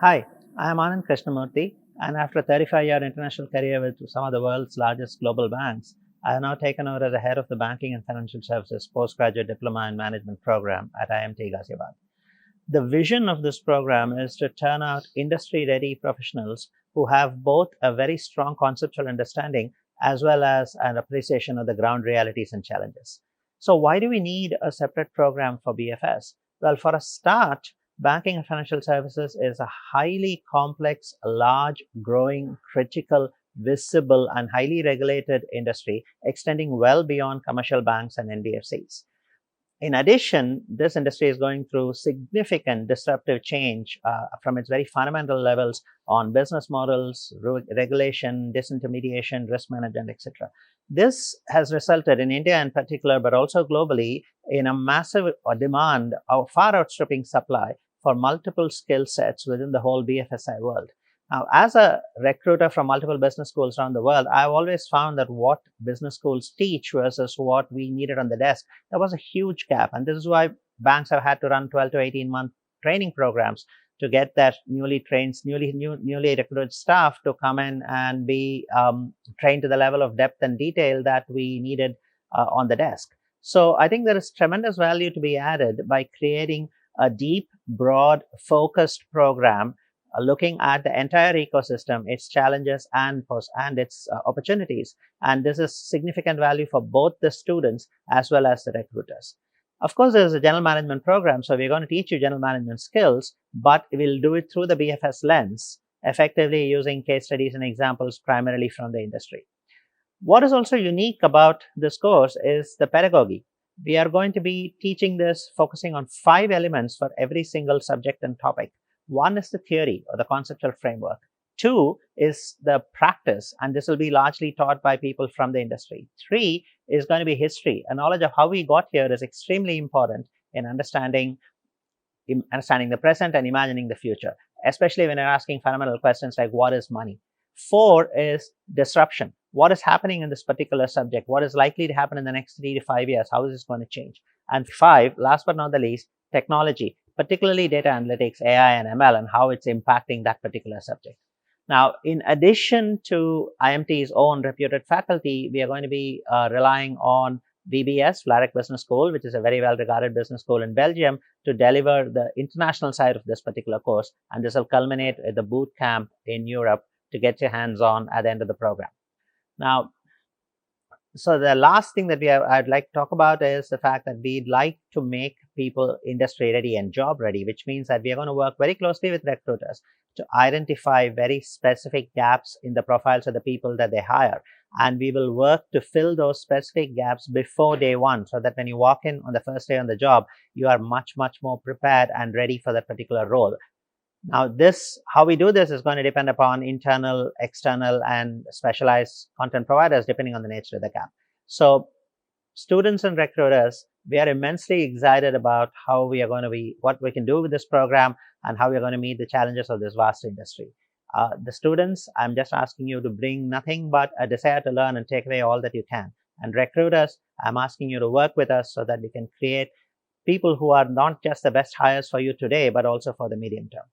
Hi, I am Anand Krishnamurthy, and after a 35-year international career with some of the world's largest global banks, I have now taken over as the head of the Banking and Financial Services Postgraduate Diploma in Management program at IMT Ghaziabad. The vision of this program is to turn out industry-ready professionals who have both a very strong conceptual understanding as well as an appreciation of the ground realities and challenges. So why do we need a separate program for BFS? Well, for a start, banking and financial services is a highly complex, large, growing, critical, visible, and highly regulated industry extending well beyond commercial banks and NBFCs. In addition, this industry is going through significant disruptive change from its very fundamental levels on business models, regulation, disintermediation, risk management, etc. This has resulted in India in particular, but also globally, in a massive demand, far outstripping supply for multiple skill sets within the whole BFSI world. Now, as a recruiter from multiple business schools around the world, I've always found that what business schools teach versus what we needed on the desk, there was a huge gap. And this is why banks have had to run 12 to 18-month training programs to get that newly recruited staff to come in and be trained to the level of depth and detail that we needed on the desk. So I think there is tremendous value to be added by creating a deep, broad, focused program looking at the entire ecosystem, its challenges and its opportunities. And this is significant value for both the students as well as the recruiters. Of course, there's a general management program, so we're going to teach you general management skills, but we'll do it through the BFS lens, effectively using case studies and examples primarily from the industry. What is also unique about this course is the pedagogy. We are going to be teaching this focusing on 5 elements for every single subject and topic. One is the theory or the conceptual framework. 2 is the practice, and this will be largely taught by people from the industry. 3 is going to be history. A knowledge of how we got here is extremely important in understanding the present and imagining the future, especially when you're asking fundamental questions like what is money. 4 is disruption. What is happening in this particular subject? What is likely to happen in the next 3 to 5 years? How is this going to change? And 5, last but not the least, technology, particularly data analytics, AI and ML, and how it's impacting that particular subject. Now, in addition to IMT's own reputed faculty, we are going to be relying on VBS, Vlarik Business School, which is a very well-regarded business school in Belgium, to deliver the international side of this particular course. And this will culminate at the boot camp in Europe to get your hands on at the end of the program. Now, so the last thing that I'd like to talk about is the fact that we'd like to make people industry ready and job ready, which means that we are going to work very closely with recruiters to identify very specific gaps in the profiles of the people that they hire. And we will work to fill those specific gaps before day one, so that when you walk in on the first day on the job, you are much, much more prepared and ready for that particular role. Now, how we do this is going to depend upon internal, external, and specialized content providers, depending on the nature of the gap. So students and recruiters, we are immensely excited about what we can do with this program and how we're going to meet the challenges of this vast industry. The students, I'm just asking you to bring nothing but a desire to learn and take away all that you can. And recruiters, I'm asking you to work with us so that we can create people who are not just the best hires for you today, but also for the medium term.